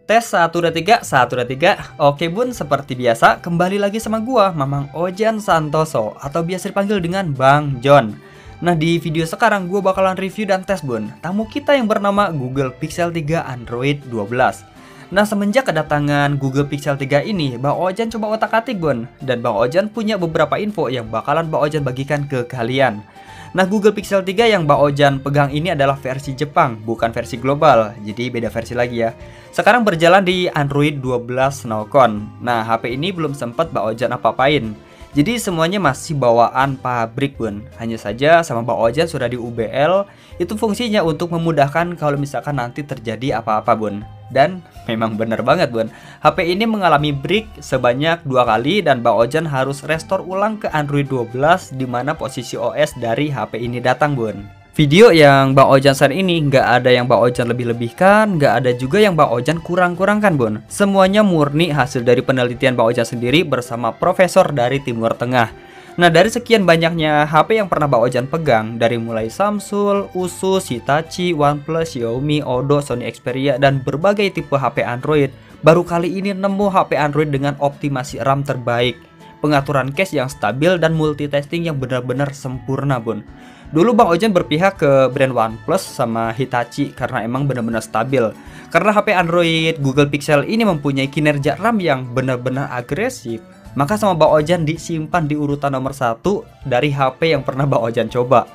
Tes 1 2 3 1 2 3. Oke bun, seperti biasa kembali lagi sama gua Mamang Ojan Santoso atau biasa dipanggil dengan Bang John. Nah, di video sekarang gua bakalan review dan tes bun tamu kita yang bernama Google Pixel 3 Android 12. Nah, semenjak kedatangan Google Pixel 3 ini, Bang Ojan coba otak-atik bun, dan Bang Ojan punya beberapa info yang bakalan Bang Ojan bagikan ke kalian. Nah, Google Pixel 3 yang Bang Ojan pegang ini adalah versi Jepang, bukan versi global, jadi beda versi lagi ya. Sekarang berjalan di Android 12 Snowcon. Nah, HP ini belum sempat Bang Ojan apa-apain. Jadi semuanya masih bawaan pabrik bun. Hanya saja sama Bang Ojan sudah di UBL. Itu fungsinya untuk memudahkan kalau misalkan nanti terjadi apa-apa bun. Dan memang bener banget bun, HP ini mengalami break sebanyak 2 kali dan Bang Ojan harus restore ulang ke Android 12 di mana posisi OS dari HP ini datang bun. Video yang Bang Ojan share ini nggak ada yang Bang Ojan lebih-lebihkan, nggak ada juga yang Bang Ojan kurang-kurangkan bun. Semuanya murni hasil dari penelitian Bang Ojan sendiri bersama profesor dari Timur Tengah. Nah, dari sekian banyaknya HP yang pernah Bang Ojan pegang, dari mulai Samsung, Asus, Hitachi, OnePlus, Xiaomi, Odoo, Sony Xperia, dan berbagai tipe HP Android, baru kali ini nemu HP Android dengan optimasi RAM terbaik, pengaturan cache yang stabil, dan multitasking yang benar-benar sempurna bun. Dulu Bang Ojan berpihak ke brand OnePlus sama Hitachi karena emang benar-benar stabil. Karena HP Android Google Pixel ini mempunyai kinerja RAM yang benar-benar agresif, maka sama Bang Ojan disimpan di urutan nomor 1 dari HP yang pernah Bang Ojan coba.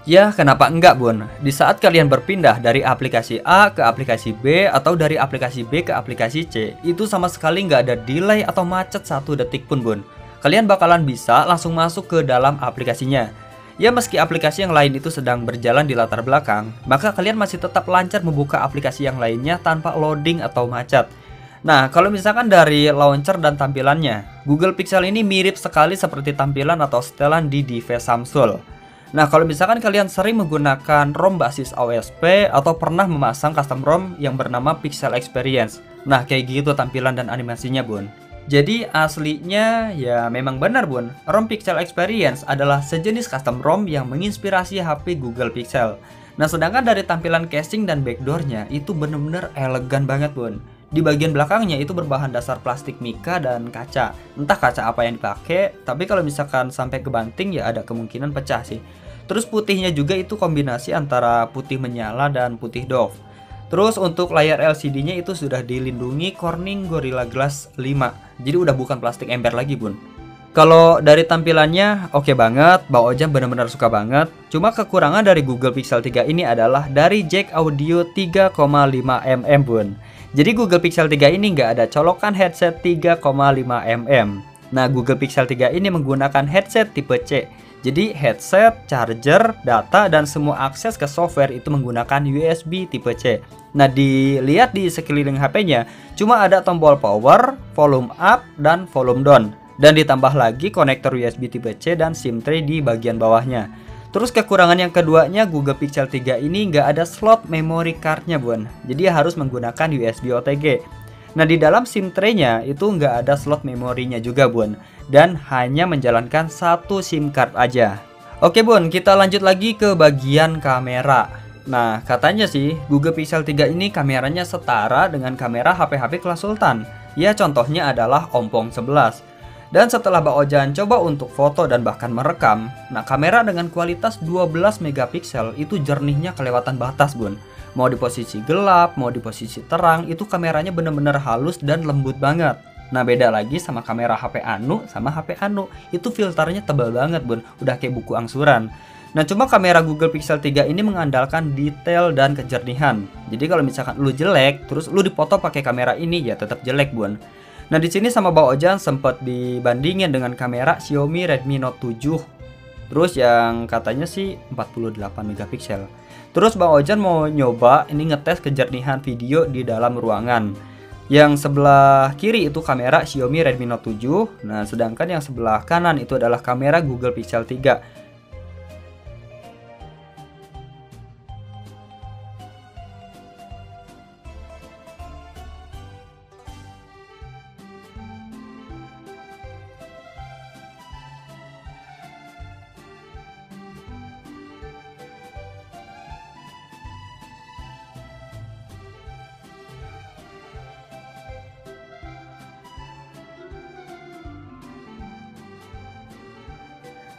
Ya, kenapa enggak bun? Di saat kalian berpindah dari aplikasi A ke aplikasi B atau dari aplikasi B ke aplikasi C, itu sama sekali nggak ada delay atau macet 1 detik pun bun. Kalian bakalan bisa langsung masuk ke dalam aplikasinya. Ya, meski aplikasi yang lain itu sedang berjalan di latar belakang, maka kalian masih tetap lancar membuka aplikasi yang lainnya tanpa loading atau macet. Nah, kalau misalkan dari launcher dan tampilannya, Google Pixel ini mirip sekali seperti tampilan atau setelan di device Samsung. Nah, kalau misalkan kalian sering menggunakan ROM basis OSP atau pernah memasang custom ROM yang bernama Pixel Experience. Nah, kayak gitu tampilan dan animasinya bun. Jadi aslinya ya memang benar bun, ROM Pixel Experience adalah sejenis custom ROM yang menginspirasi HP Google Pixel. Nah, sedangkan dari tampilan casing dan backdoornya itu bener-bener elegan banget bun. Di bagian belakangnya itu berbahan dasar plastik mika dan kaca. Entah kaca apa yang dipakai, tapi kalau misalkan sampai kebanting ya ada kemungkinan pecah sih. Terus putihnya juga itu kombinasi antara putih menyala dan putih doff. Terus untuk layar LCD-nya itu sudah dilindungi Corning Gorilla Glass 5. Jadi udah bukan plastik ember lagi bun. Kalau dari tampilannya oke banget, Bang Ojan benar-benar suka banget. Cuma kekurangan dari Google Pixel 3 ini adalah dari jack audio 3,5 mm bun. Jadi Google Pixel 3 ini nggak ada colokan headset 3,5 mm. Nah, Google Pixel 3 ini menggunakan headset tipe C. Jadi headset, charger, data, dan semua akses ke software itu menggunakan USB tipe C. Nah, dilihat di sekeliling HP-nya, cuma ada tombol power, volume up, dan volume down. Dan ditambah lagi konektor USB tipe C dan SIM tray di bagian bawahnya. Terus kekurangan yang keduanya, Google Pixel 3 ini nggak ada slot memory card-nya bun. Jadi harus menggunakan USB OTG. Nah, di dalam SIM tray-nya itu nggak ada slot memorinya juga bun, dan hanya menjalankan 1 SIM card aja. Oke bun, kita lanjut lagi ke bagian kamera. Nah, katanya sih Google Pixel 3 ini kameranya setara dengan kamera HP-HP kelas Sultan. Ya, contohnya adalah Ompong 11. Dan setelah Bang Ojan coba untuk foto dan bahkan merekam, nah kamera dengan kualitas 12 megapiksel itu jernihnya kelewatan batas bun. Mau di posisi gelap, mau di posisi terang, itu kameranya bener-bener halus dan lembut banget. Nah, beda lagi sama kamera HP Anu sama HP Anu. Itu filternya tebal banget bun, udah kayak buku angsuran. Nah, cuma kamera Google Pixel 3 ini mengandalkan detail dan kejernihan. Jadi kalau misalkan lu jelek, terus lu dipoto pakai kamera ini ya tetap jelek bun. Nah, di sini sama Bang Ojan sempat dibandingin dengan kamera Xiaomi Redmi Note 7. Terus yang katanya sih 48 megapiksel. Terus Bang Ojan mau nyoba ini ngetes kejernihan video di dalam ruangan. Yang sebelah kiri itu kamera Xiaomi Redmi Note 7. Nah, sedangkan yang sebelah kanan itu adalah kamera Google Pixel 3.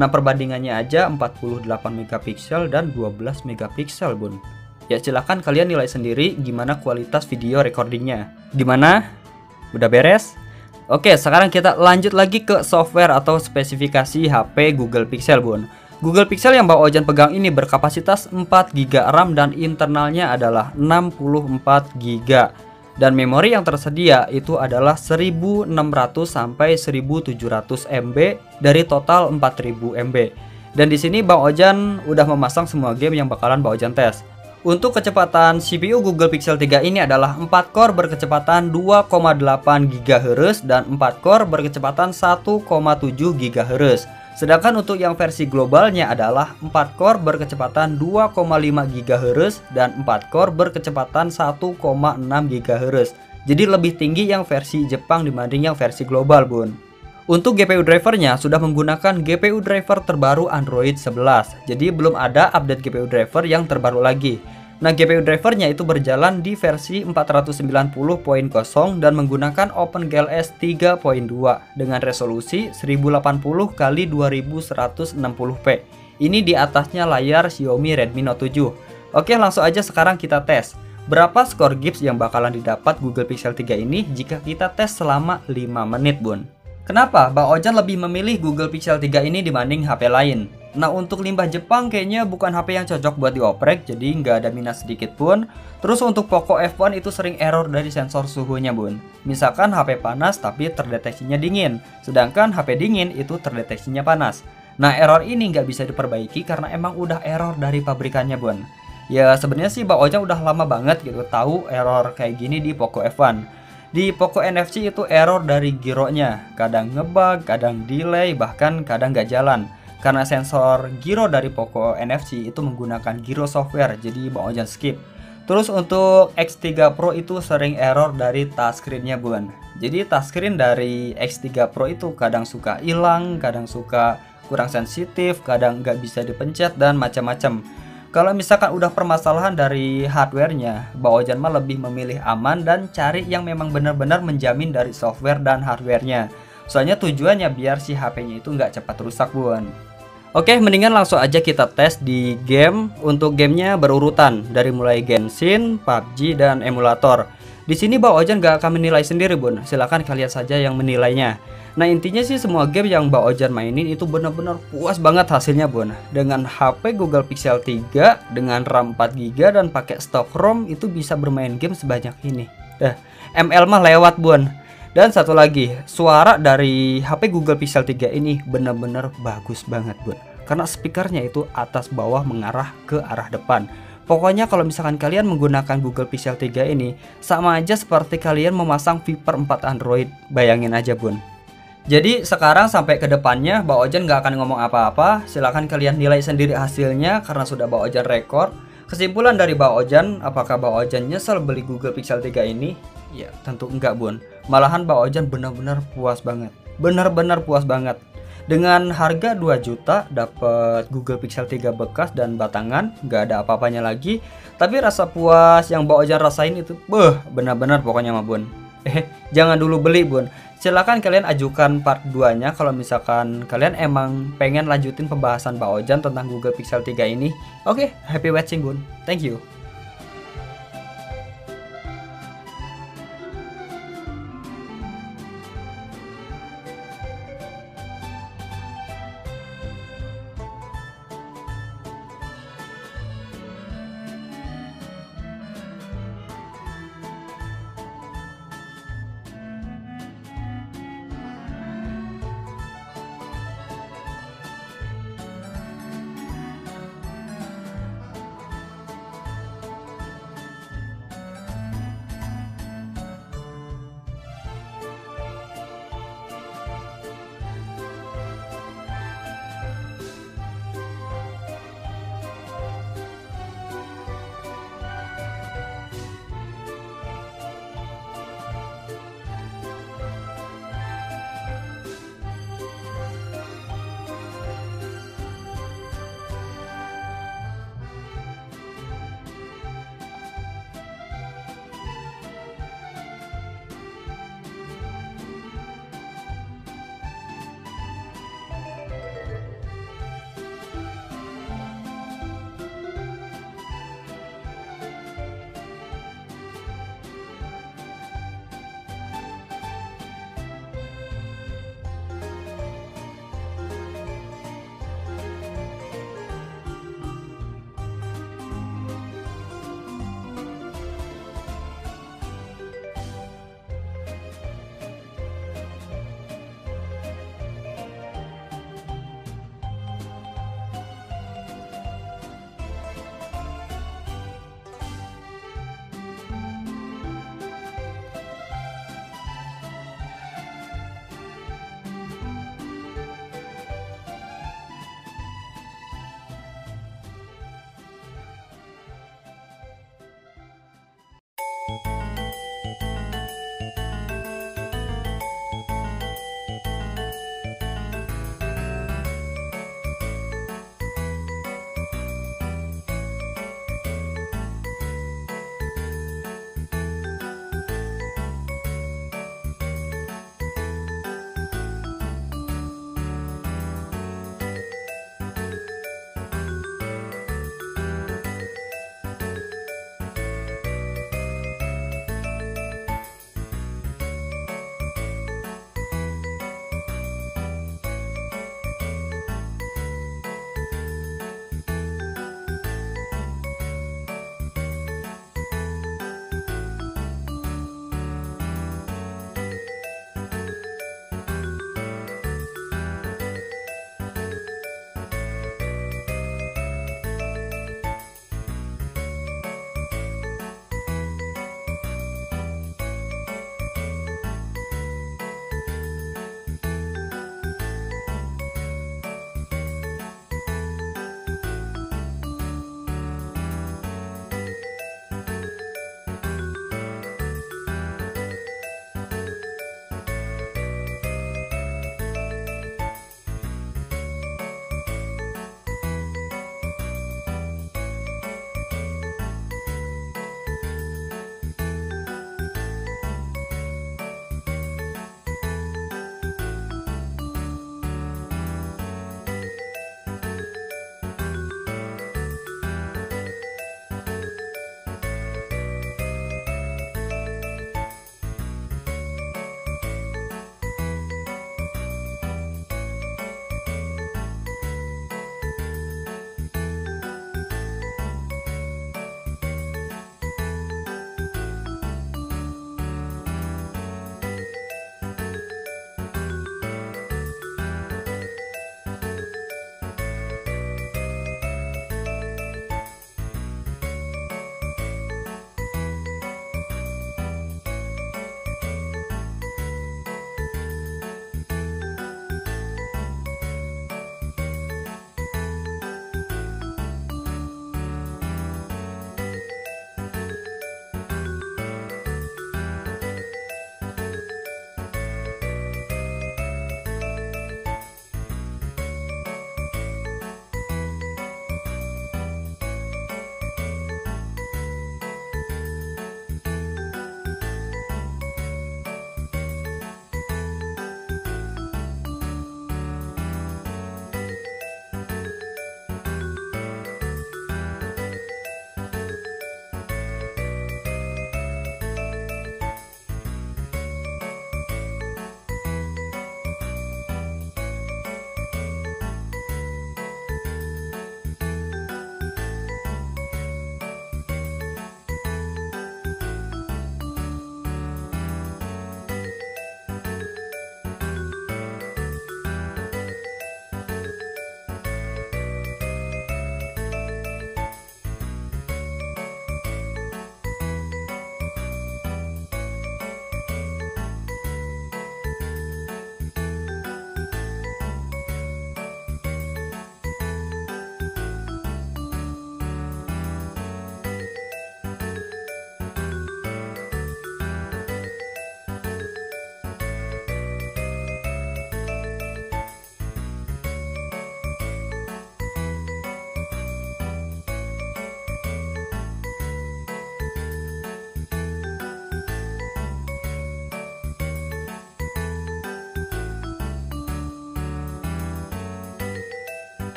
Nah, perbandingannya aja 48 megapiksel dan 12 megapiksel, Bun. Ya, silahkan kalian nilai sendiri gimana kualitas video recordingnya. Gimana? Udah beres? Oke, sekarang kita lanjut lagi ke software atau spesifikasi HP Google Pixel, Bun. Google Pixel yang Bang Ojan pegang ini berkapasitas 4 GB RAM dan internalnya adalah 64 GB. Dan memori yang tersedia itu adalah 1600 sampai 1700 MB dari total 4000 MB. Dan di sini Bang Ojan udah memasang semua game yang bakalan Bang Ojan tes. Untuk kecepatan CPU Google Pixel 3 ini adalah 4 core berkecepatan 2,8 GHz dan 4 core berkecepatan 1,7 GHz. Sedangkan untuk yang versi globalnya adalah 4 core berkecepatan 2,5 GHz dan 4 core berkecepatan 1,6 GHz. Jadi lebih tinggi yang versi Jepang dibanding yang versi global, Bun. Untuk GPU drivernya sudah menggunakan GPU driver terbaru Android 11. Jadi belum ada update GPU driver yang terbaru lagi. Nah, GPU drivernya itu berjalan di versi 490.0 dan menggunakan OpenGLS 3.2 dengan resolusi 1080 x 2160p. Ini di atasnya layar Xiaomi Redmi Note 7. Oke, langsung aja sekarang kita tes. Berapa skor gips yang bakalan didapat Google Pixel 3 ini jika kita tes selama 5 menit, Bun? Kenapa Bang Ojan lebih memilih Google Pixel 3 ini dibanding HP lain? Nah, untuk limbah Jepang kayaknya bukan HP yang cocok buat dioprek, jadi nggak ada minus sedikit pun. Terus untuk Poco F1 itu sering error dari sensor suhunya, Bun. Misalkan HP panas tapi terdeteksinya dingin, sedangkan HP dingin itu terdeteksinya panas. Nah, error ini nggak bisa diperbaiki karena emang udah error dari pabrikannya, Bun. Ya sebenarnya sih Bang Ojan udah lama banget gitu tahu error kayak gini di Poco F1. Di Poco NFC itu error dari gironya, kadang ngebug, kadang delay, bahkan kadang nggak jalan. Karena sensor giro dari Poco NFC itu menggunakan giro software, jadi Bang Ojan skip. Terus untuk X3 Pro itu sering error dari touchscreen-nya, Bun. Jadi touchscreen dari X3 Pro itu kadang suka hilang, kadang suka kurang sensitif, kadang nggak bisa dipencet dan macam-macam. Kalau misalkan udah permasalahan dari hardware-nya, Bang Ojan mah lebih memilih aman dan cari yang memang benar-benar menjamin dari software dan hardware-nya. Soalnya tujuannya biar si HP-nya itu nggak cepat rusak, Bun. Oke, mendingan langsung aja kita tes di game. Untuk gamenya berurutan dari mulai Genshin, PUBG, dan emulator. Di sini Bang Ojan nggak akan menilai sendiri, Bun. Silahkan kalian saja yang menilainya. Nah, intinya sih semua game yang Bang Ojan mainin itu benar-benar puas banget hasilnya, Bun. Dengan HP Google Pixel 3 dengan RAM 4GB dan pakai stok ROM itu bisa bermain game sebanyak ini. ML mah lewat, Bun. Dan satu lagi, suara dari HP Google Pixel 3 ini benar-benar bagus banget, Bun. Karena speakernya itu atas bawah mengarah ke arah depan. Pokoknya kalau misalkan kalian menggunakan Google Pixel 3 ini sama aja seperti kalian memasang Viper 4 Android. Bayangin aja, Bun. Jadi sekarang sampai ke depannya Bang Ojan nggak akan ngomong apa-apa. Silahkan kalian nilai sendiri hasilnya karena sudah Bang Ojan record. Kesimpulan dari Bang Ojan, apakah Bang Ojan nyesel beli Google Pixel 3 ini? Ya tentu enggak, Bun. Malahan Bang Ojan benar-benar puas banget. Benar-benar puas banget. Dengan harga 2 juta dapat Google Pixel 3 bekas dan batangan, nggak ada apa-apanya lagi. Tapi rasa puas yang Bang Ojan rasain itu benar-benar pokoknya mah, Bun. Jangan dulu beli, Bun. Silahkan kalian ajukan part 2 nya kalau misalkan kalian emang pengen lanjutin pembahasan Bang Ojan tentang Google Pixel 3 ini. Oke, happy watching, Bun. Thank you.